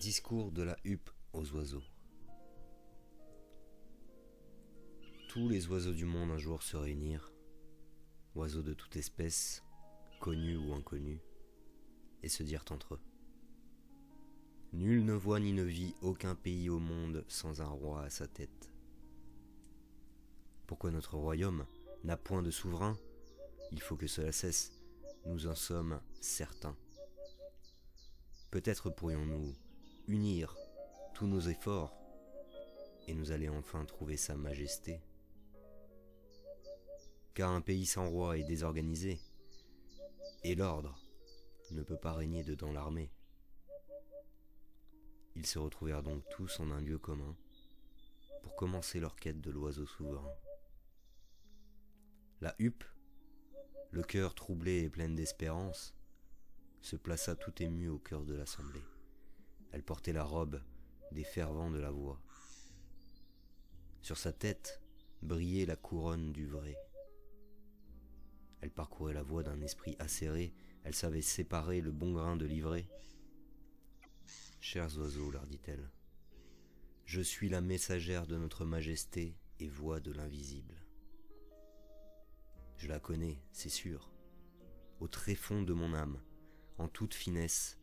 Discours de la huppe aux oiseaux. Tous les oiseaux du monde un jour se réunirent, oiseaux de toute espèce, connus ou inconnus, et se dirent entre eux: Nul ne voit ni ne vit aucun pays au monde sans un roi à sa tête. Pourquoi notre royaume n'a point de souverain? Il faut que cela cesse, nous en sommes certains. Peut-être pourrions-nous unir tous nos efforts et nous aller enfin trouver sa majesté. Car un pays sans roi est désorganisé, et l'ordre ne peut pas régner dedans l'armée. Ils se retrouvèrent donc tous en un lieu commun pour commencer leur quête de l'oiseau souverain. La huppe, le cœur troublé et pleine d'espérance, se plaça tout émue au cœur de l'assemblée. Elle portait la robe des fervents de la voix. Sur sa tête brillait la couronne du vrai. Elle parcourait la voie d'un esprit acéré, elle savait séparer le bon grain de l'ivraie. Chers oiseaux, leur dit-elle, je suis la messagère de notre majesté et voix de l'invisible. Je la connais, c'est sûr, au tréfonds de mon âme, en toute finesse,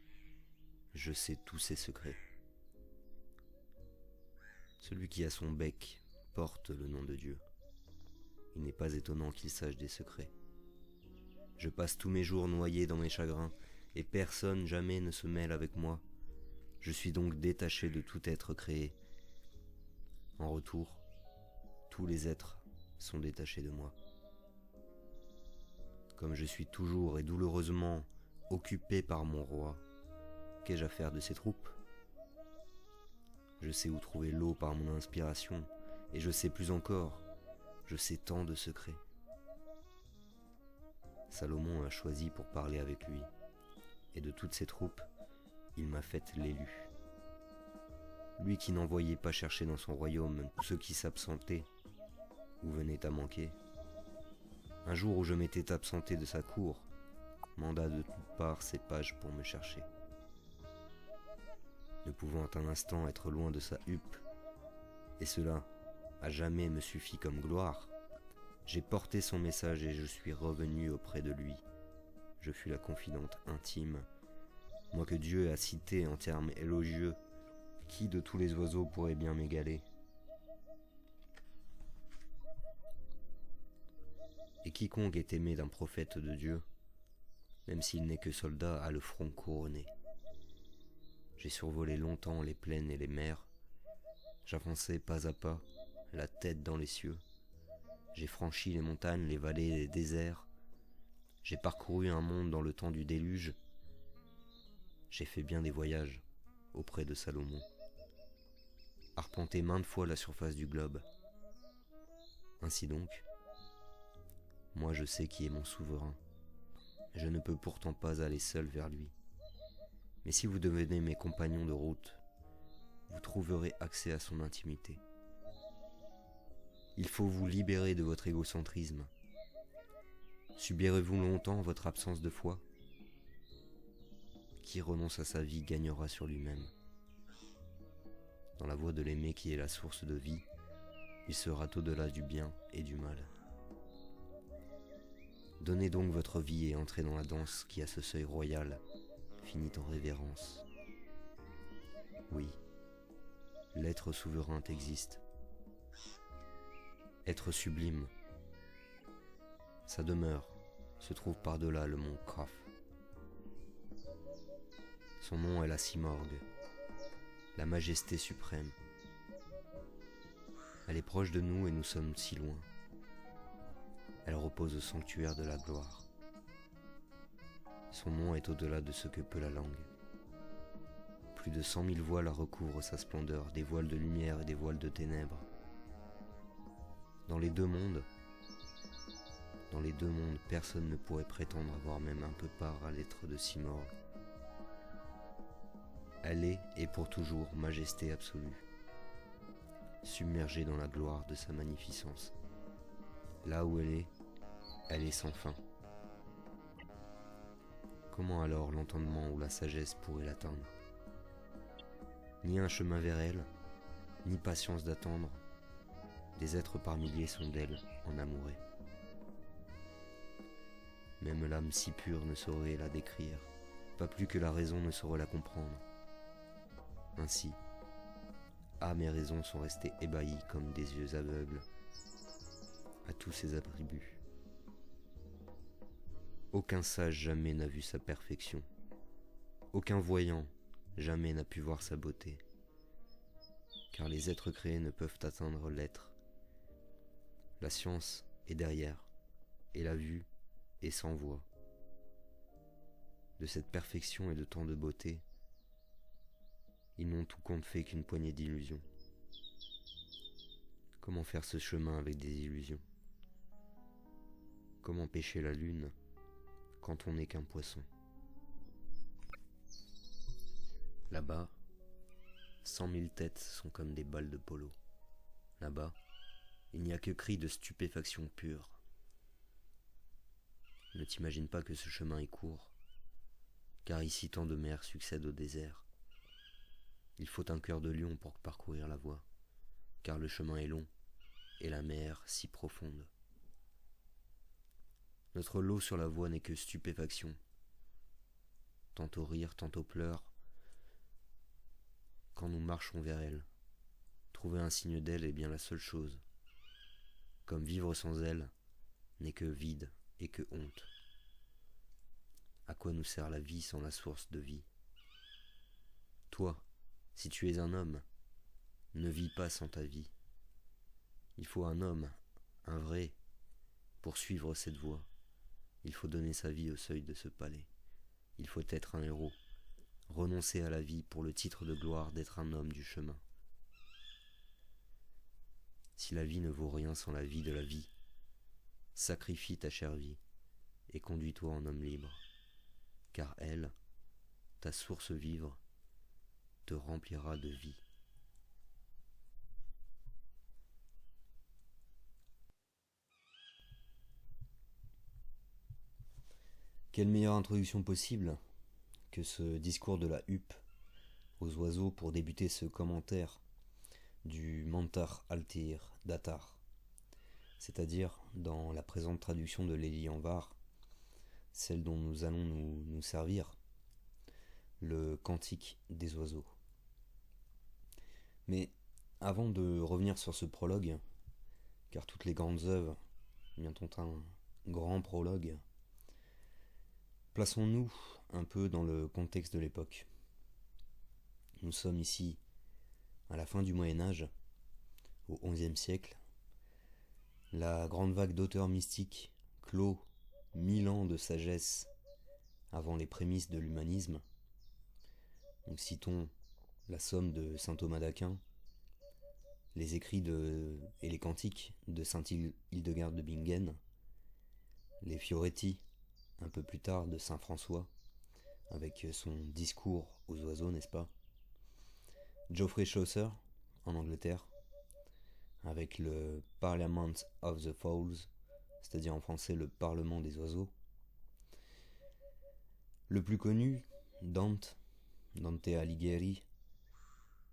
je sais tous ses secrets. Celui qui a son bec porte le nom de Dieu. Il n'est pas étonnant qu'il sache des secrets. Je passe tous mes jours noyé dans mes chagrins, et personne jamais ne se mêle avec moi. Je suis donc détaché de tout être créé. En retour, tous les êtres sont détachés de moi. Comme je suis toujours et douloureusement occupé par mon roi, qu'ai-je à faire de ses troupes? Je sais où trouver l'eau par mon inspiration, et je sais plus encore, je sais tant de secrets. Salomon a choisi pour parler avec lui, et de toutes ses troupes, il m'a fait l'élu. Lui qui n'envoyait pas chercher dans son royaume tous ceux qui s'absentaient ou venaient à manquer. Un jour où je m'étais absenté de sa cour, manda de toutes parts ses pages pour me chercher. Ne pouvant un instant être loin de sa huppe, et cela à jamais me suffit comme gloire, j'ai porté son message et je suis revenu auprès de lui. Je fus la confidente intime, moi que Dieu a cité en termes élogieux. Qui de tous les oiseaux pourrait bien m'égaler? Et quiconque est aimé d'un prophète de Dieu, même s'il n'est que soldat, a le front couronné. J'ai survolé longtemps les plaines et les mers, j'avançai pas à pas, la tête dans les cieux. J'ai franchi les montagnes, les vallées et les déserts. J'ai parcouru un monde dans le temps du déluge. J'ai fait bien des voyages auprès de Salomon. Arpenté maintes fois la surface du globe. Ainsi donc, moi je sais qui est mon souverain. Je ne peux pourtant pas aller seul vers lui. Mais si vous devenez mes compagnons de route, vous trouverez accès à son intimité. Il faut vous libérer de votre égocentrisme. Subirez-vous longtemps votre absence de foi? Qui renonce à sa vie gagnera sur lui-même. Dans la voie de l'aimer qui est la source de vie, il sera au-delà du bien et du mal. Donnez donc votre vie et entrez dans la danse qui, à ce seuil royal, finit en révérence. Oui, l'être souverain existe. Être sublime. Sa demeure se trouve par-delà le mont Kaf. Son nom est la Simorgue, la majesté suprême. Elle est proche de nous et nous sommes si loin. Elle repose au sanctuaire de la gloire. Son nom est au-delà de ce que peut la langue. Plus de 100 000 voiles recouvrent sa splendeur, des voiles de lumière et des voiles de ténèbres. Dans les deux mondes, personne ne pourrait prétendre avoir même un peu part à l'être de Simorgue. Elle est et pour toujours majesté absolue, submergée dans la gloire de sa magnificence. Là où elle est sans fin. Comment alors l'entendement ou la sagesse pourrait l'atteindre? Ni un chemin vers elle, ni patience d'attendre, des êtres par milliers sont d'elle en amoureux. Même l'âme si pure ne saurait la décrire, pas plus que la raison ne saurait la comprendre. Ainsi, âme et raison sont restés ébahis comme des yeux aveugles à tous ses attributs. Aucun sage jamais n'a vu sa perfection. Aucun voyant jamais n'a pu voir sa beauté. Car les êtres créés ne peuvent atteindre l'être. La science est derrière, et la vue est sans voix. De cette perfection et de tant de beauté, ils n'ont tout compte fait qu'une poignée d'illusions. Comment faire ce chemin avec des illusions? Comment pêcher la lune quand on n'est qu'un poisson? Là-bas, 100 000 têtes sont comme des balles de polo. Là-bas, il n'y a que cris de stupéfaction pure. Ne t'imagine pas que ce chemin est court, car ici tant de mers succèdent au désert. Il faut un cœur de lion pour parcourir la voie, car le chemin est long et la mer si profonde. Notre lot sur la voie n'est que stupéfaction, tantôt rire, tantôt pleurs, quand nous marchons vers elle. Trouver un signe d'elle est bien la seule chose, comme vivre sans elle n'est que vide et que honte. À quoi nous sert la vie sans la source de vie? Toi, si tu es un homme, ne vis pas sans ta vie. Il faut un homme, un vrai, pour suivre cette voie. Il faut donner sa vie au seuil de ce palais. Il faut être un héros, renoncer à la vie pour le titre de gloire d'être un homme du chemin. Si la vie ne vaut rien sans la vie de la vie, sacrifie ta chère vie et conduis-toi en homme libre, car elle, ta source vivre, te remplira de vie. Quelle meilleure introduction possible que ce discours de la huppe aux oiseaux pour débuter ce commentaire du Mantar Altir Datar, c'est-à-dire dans la présente traduction de l'Élie en var, celle dont nous allons nous servir, le cantique des oiseaux. Mais avant de revenir sur ce prologue, car toutes les grandes œuvres ont un grand prologue, plaçons-nous un peu dans le contexte de l'époque. Nous sommes ici à la fin du Moyen-Âge, au XIe siècle. La grande vague d'auteurs mystiques clôt 1000 ans de sagesse avant les prémices de l'humanisme. Nous citons la Somme de saint Thomas d'Aquin, les écrits et les cantiques de saint Hildegarde de Bingen, les Fioretti, un peu plus tard, de saint François, avec son discours aux oiseaux, n'est-ce pas? Geoffrey Chaucer, en Angleterre, avec le Parliament of the Fowls, c'est-à-dire en français le Parlement des oiseaux. Le plus connu, Dante Alighieri,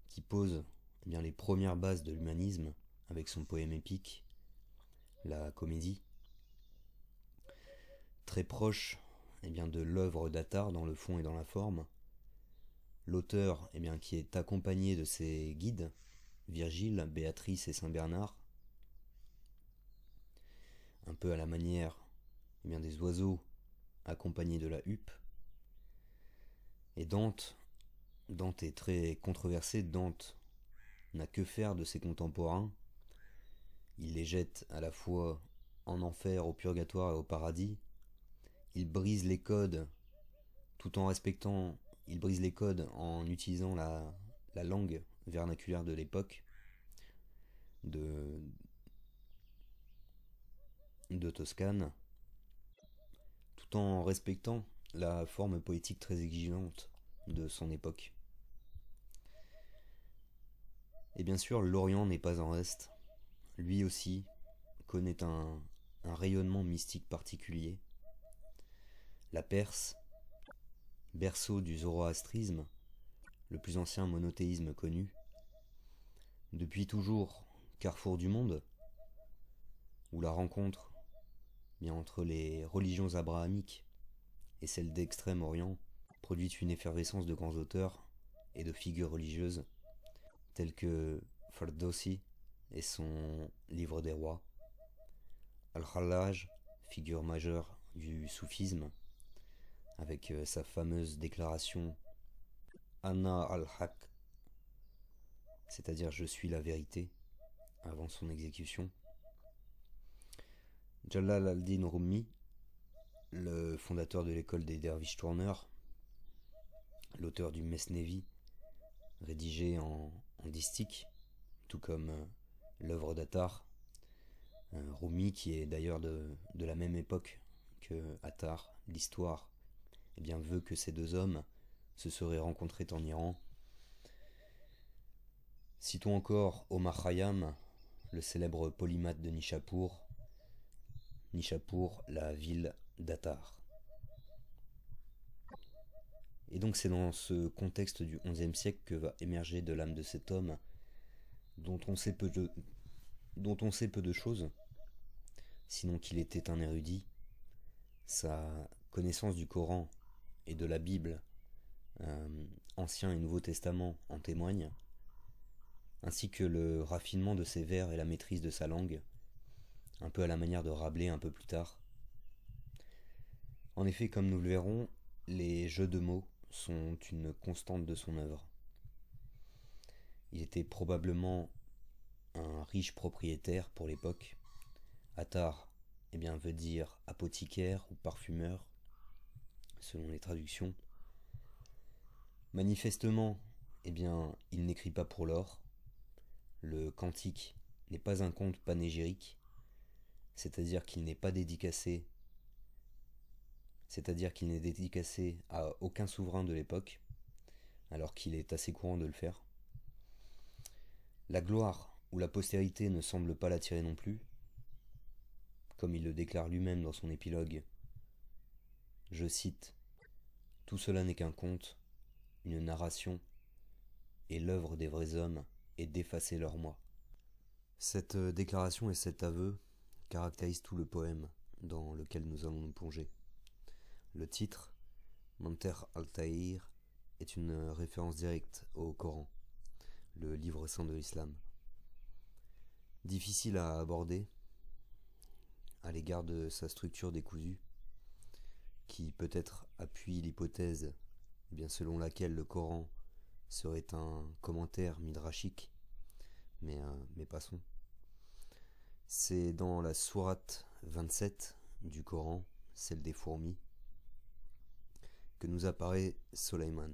qui pose les premières bases de l'humanisme avec son poème épique, la Comédie, très proche de l'œuvre d'Attar dans le fond et dans la forme. L'auteur qui est accompagné de ses guides, Virgile, Béatrice et Saint Bernard, un peu à la manière des oiseaux accompagnés de la huppe. Et Dante est très controversé. Dante n'a que faire de ses contemporains. Il les jette à la fois en enfer, au purgatoire et au paradis. Il brise les codes tout en respectant. Il brise les codes en utilisant la langue vernaculaire de l'époque de Toscane, tout en respectant la forme poétique très exigeante de son époque. Et bien sûr, l'Orient n'est pas en reste. Lui aussi connaît un rayonnement mystique particulier. La Perse, berceau du zoroastrisme, le plus ancien monothéisme connu. Depuis toujours, carrefour du monde, où la rencontre bien entre les religions abrahamiques et celles d'Extrême-Orient produit une effervescence de grands auteurs et de figures religieuses telles que Fardossi et son Livre des rois, Al-Hallaj, figure majeure du soufisme, avec sa fameuse déclaration Ana al-Haq, c'est-à-dire je suis la vérité, avant son exécution. Jalal al-Din Rumi, le fondateur de l'école des derviches tourneurs, l'auteur du Mesnevi, rédigé en distique, tout comme l'œuvre d'Attar. Rumi, qui est d'ailleurs de la même époque que Attar, l'histoire, eh bien, veut que ces deux hommes se seraient rencontrés en Iran. Citons encore Omar Khayyam, le célèbre polymathe de Nishapur, la ville d'Attar. Et donc c'est dans ce contexte du XIe siècle que va émerger de l'âme de cet homme, dont on sait peu de choses, sinon qu'il était un érudit. Sa connaissance du Coran et de la Bible, Ancien et Nouveau Testament, en témoignent, ainsi que le raffinement de ses vers et la maîtrise de sa langue, un peu à la manière de Rabelais un peu plus tard. En effet, comme nous le verrons, les jeux de mots sont une constante de son œuvre. Il était probablement un riche propriétaire pour l'époque. Attar, eh bien, veut dire apothicaire ou parfumeur, selon les traductions. Manifestement, eh bien, il n'écrit pas pour l'or. Le cantique n'est pas un conte panégyrique, c'est-à-dire qu'il n'est dédicacé à aucun souverain de l'époque, alors qu'il est assez courant de le faire. La gloire ou la postérité ne semble pas l'attirer non plus, comme il le déclare lui-même dans son épilogue. Je cite : « Tout cela n'est qu'un conte, une narration, et l'œuvre des vrais hommes est d'effacer leur moi. » Cette déclaration et cet aveu caractérisent tout le poème dans lequel nous allons nous plonger. Le titre, Manter al-Tahir, est une référence directe au Coran, le livre saint de l'islam. Difficile à aborder à l'égard de sa structure décousue, qui peut-être appuie l'hypothèse bien selon laquelle le Coran serait un commentaire midrashique, mais passons. C'est dans la sourate 27 du Coran, celle des fourmis, que nous apparaît Soleiman,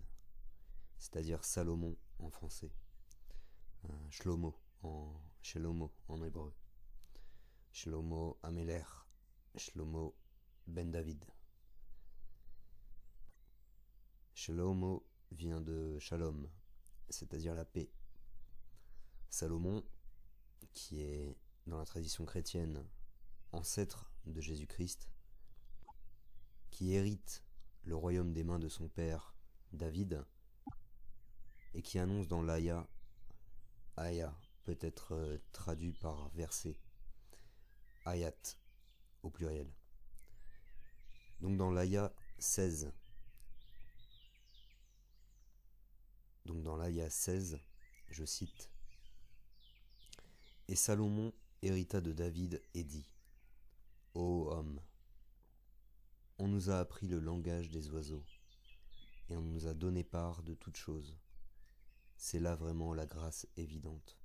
c'est-à-dire Salomon en français, Shlomo en hébreu, Shlomo Ameler, Shlomo ben David. Shlomo vient de Shalom, c'est-à-dire la paix. Salomon, qui est dans la tradition chrétienne ancêtre de Jésus-Christ, qui hérite le royaume des mains de son père David, et qui annonce dans l'Aya, Aya peut être traduit par verset, Ayat au pluriel. Donc dans l'Aya 16, je cite, « Et Salomon hérita de David et dit, ô homme, on nous a appris le langage des oiseaux, et on nous a donné part de toutes choses. C'est là vraiment la grâce évidente. »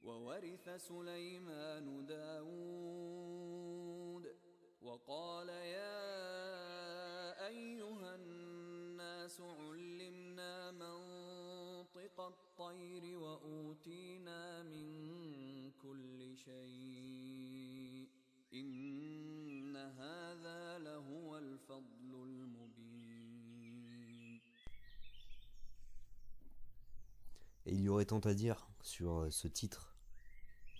وورث سليمان داود وقال يا أيها الناس علمنا منطق الطير وأوتينا من كل شيء إن هذا لهو الفضل المبين. Et il y aurait tant à dire sur ce titre,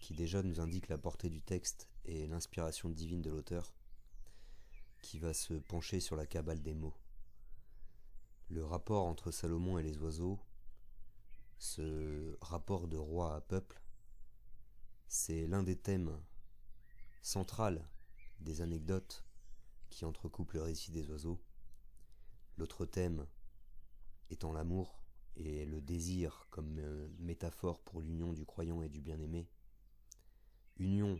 qui déjà nous indique la portée du texte et l'inspiration divine de l'auteur, qui va se pencher sur la cabale des mots. Le rapport entre Salomon et les oiseaux, ce rapport de roi à peuple, c'est l'un des thèmes centraux des anecdotes qui entrecoupent le récit des oiseaux. L'autre thème étant l'amour et le désir comme métaphore pour l'union du croyant et du bien-aimé. Union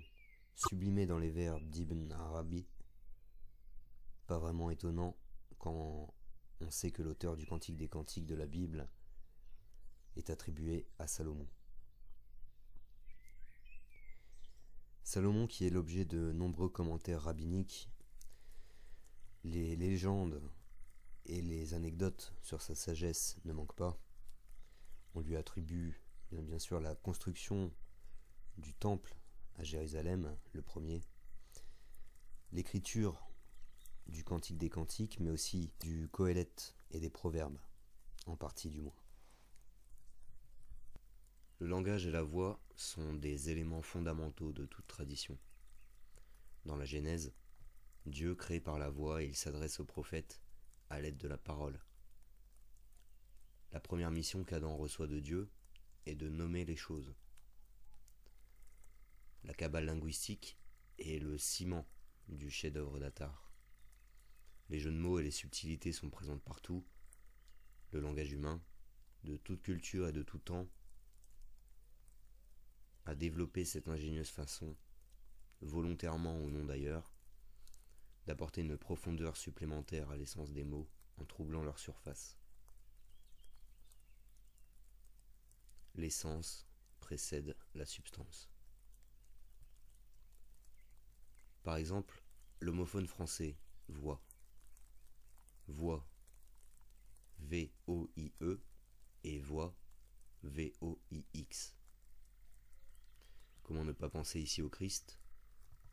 sublimée dans les vers d'Ibn Arabi, pas vraiment étonnant quand on sait que l'auteur du Cantique des Cantiques de la Bible est attribué à Salomon. Salomon qui est l'objet de nombreux commentaires rabbiniques, les légendes et les anecdotes sur sa sagesse ne manquent pas. On lui attribue bien sûr la construction du temple à Jérusalem, le premier, l'écriture du Cantique des Cantiques, mais aussi du Qoéleth et des Proverbes, en partie du moins. Le langage et la voix sont des éléments fondamentaux de toute tradition. Dans la Genèse, Dieu crée par la voix et il s'adresse aux prophètes à l'aide de la parole. La première mission qu'Adam reçoit de Dieu est de nommer les choses. La cabale linguistique est le ciment du chef-d'œuvre d'Attar. Les jeux de mots et les subtilités sont présentes partout. Le langage humain, de toute culture et de tout temps, a développé cette ingénieuse façon, volontairement ou non d'ailleurs, d'apporter une profondeur supplémentaire à l'essence des mots en troublant leur surface. L'essence précède la substance. Par exemple, l'homophone français voix. Voix V-O-I-E et voix V-O-I-X. Comment ne pas penser ici au Christ,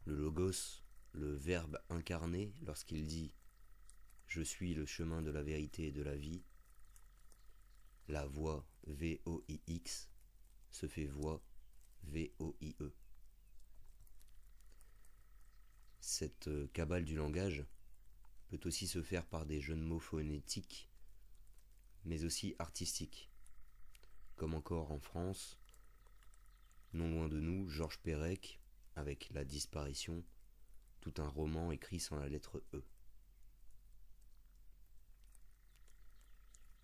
le Logos, le Verbe incarné lorsqu'il dit « Je suis le chemin de la vérité et de la vie ». La voix V-O-I-X se fait voix V-O-I-E. Cette cabale du langage peut aussi se faire par des jeux de mots phonétiques, mais aussi artistiques, comme encore en France, non loin de nous, Georges Perec, avec La Disparition, tout un roman écrit sans la lettre E.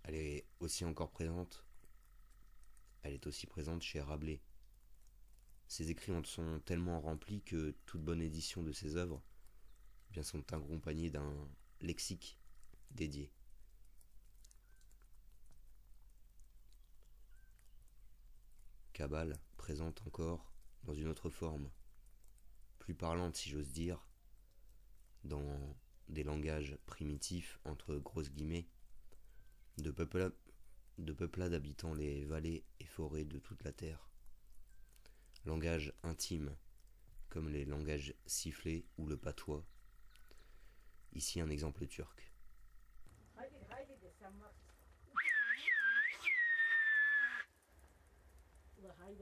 Elle est aussi présente chez Rabelais. Ses écrits en sont tellement remplis que toute bonne édition de ses œuvres sont accompagnées d'un lexique dédié. Cabale présente encore dans une autre forme, plus parlante si j'ose dire, dans des langages primitifs entre grosses guillemets, de peuplades habitant les vallées et forêts de toute la terre. Langage intime, comme les langages sifflés ou le patois. Ici un exemple turc.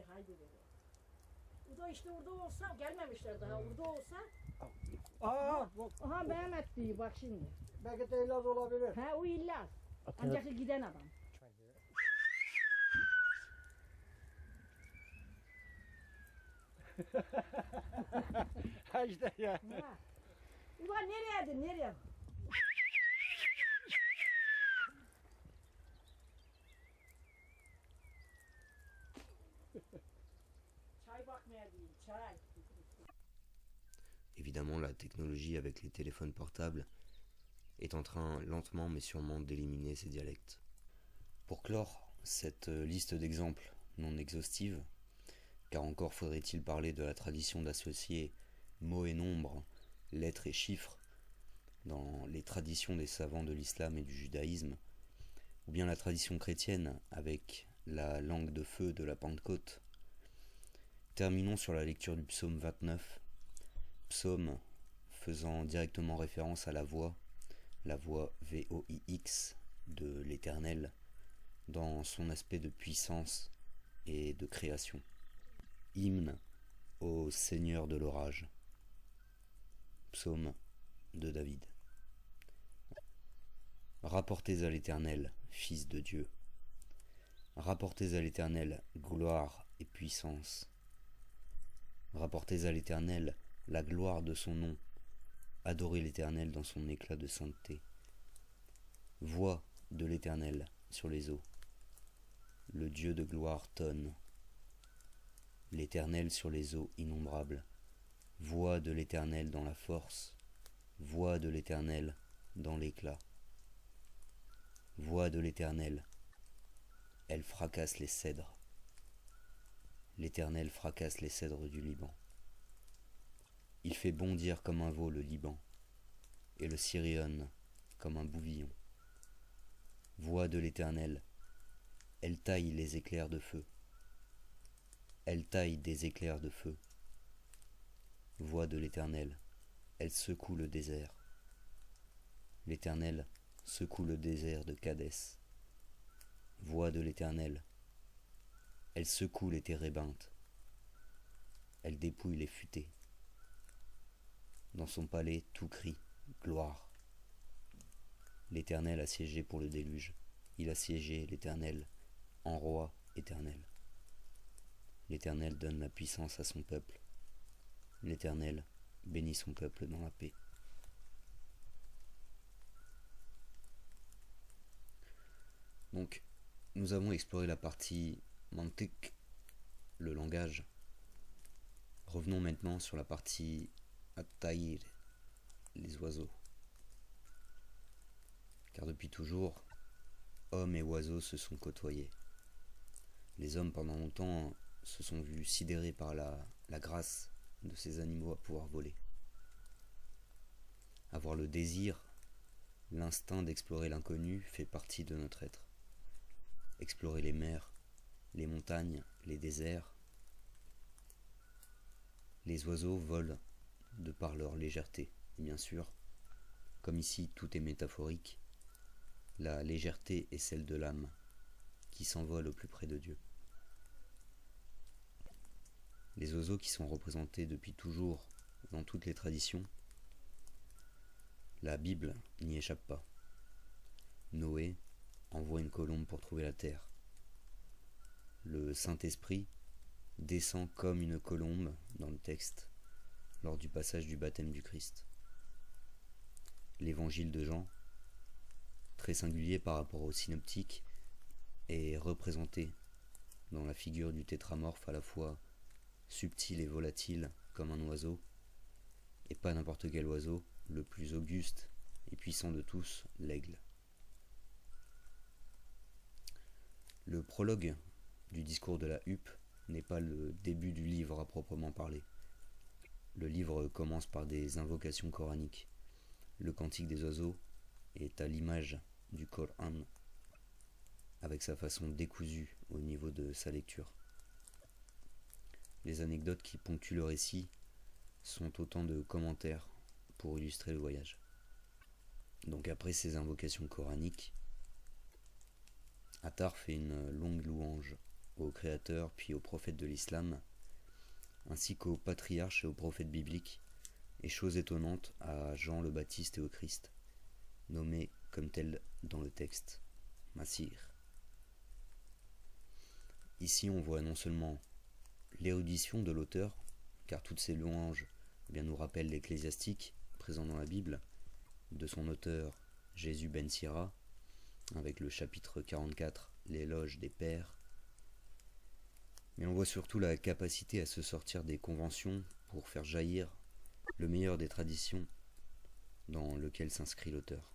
Haydi dedi. Uda işte orada olsa, gelmemişler daha. Orada olsa. Aha Mehmet diyor bak şimdi. Belki de İllaz olabilir. He o İllaz. Ancak giden adam. Ha işte ya. Ulan nereye? Évidemment, la technologie avec les téléphones portables est en train lentement mais sûrement d'éliminer ces dialectes. Pour clore cette liste d'exemples non exhaustive, car encore faudrait-il parler de la tradition d'associer mots et nombres, lettres et chiffres dans les traditions des savants de l'islam et du judaïsme, ou bien la tradition chrétienne avec la langue de feu de la Pentecôte. Terminons sur la lecture du psaume 29, psaume faisant directement référence à la voix V-O-I-X de l'Éternel, dans son aspect de puissance et de création. Hymne au Seigneur de l'orage. Psaume de David. Rapportez à l'Éternel, Fils de Dieu. Rapportez à l'Éternel gloire et puissance. Rapportez à l'Éternel la gloire de son nom. Adorez l'Éternel dans son éclat de sainteté. Voix de l'Éternel sur les eaux. Le Dieu de gloire tonne. L'Éternel sur les eaux innombrables. Voix de l'Éternel dans la force. Voix de l'Éternel dans l'éclat. Voix de l'Éternel. Elle fracasse les cèdres. L'Éternel fracasse les cèdres du Liban. Il fait bondir comme un veau le Liban, et le Sirion comme un bouvillon. Voix de l'Éternel. Elle taille les éclairs de feu. Elle taille des éclairs de feu. Voix de l'Éternel. Elle secoue le désert. L'Éternel secoue le désert de Kadès. Voix de l'Éternel. Elle secoue les térébintes. Elle dépouille les futés. Dans son palais, tout crie gloire. L'Éternel a siégé pour le déluge. Il a siégé, l'Éternel, en roi éternel. L'Éternel donne la puissance à son peuple. L'Éternel bénit son peuple dans la paix. Donc, nous avons exploré la partie mantik, le langage. Revenons maintenant sur la partie at-taïr, les oiseaux. Car depuis toujours, hommes et oiseaux se sont côtoyés. Les hommes, pendant longtemps, se sont vus sidérés par la grâce de ces animaux à pouvoir voler. Avoir le désir, l'instinct d'explorer l'inconnu fait partie de notre être. Explorer les mers, les montagnes, les déserts. Les oiseaux volent de par leur légèreté. Et bien sûr, comme ici tout est métaphorique, la légèreté est celle de l'âme qui s'envole au plus près de Dieu. Les oiseaux qui sont représentés depuis toujours dans toutes les traditions, la Bible n'y échappe pas. Noé envoie une colombe pour trouver la terre. Le Saint-Esprit descend comme une colombe dans le texte lors du passage du baptême du Christ. L'évangile de Jean, très singulier par rapport aux synoptiques, est représenté dans la figure du tétramorphe à la fois subtil et volatile comme un oiseau, et pas n'importe quel oiseau, le plus auguste et puissant de tous, l'aigle. Le prologue du discours de la huppe n'est pas le début du livre à proprement parler. Le livre commence par des invocations coraniques. Le cantique des oiseaux est à l'image du Coran, avec sa façon décousue au niveau de sa lecture. Les anecdotes qui ponctuent le récit sont autant de commentaires pour illustrer le voyage. Donc après ces invocations coraniques, Attar fait une longue louange au Créateur puis aux prophètes de l'islam, ainsi qu'aux patriarches et aux prophètes bibliques, et chose étonnante à Jean le Baptiste et au Christ, nommé comme tel dans le texte, Massir. Ici on voit non seulement l'érudition de l'auteur, car toutes ces louanges nous rappellent l'ecclésiastique présent dans la Bible, de son auteur Jésus ben Sira, avec le chapitre 44, l'éloge des pères. Mais on voit surtout la capacité à se sortir des conventions pour faire jaillir le meilleur des traditions dans lequel s'inscrit l'auteur.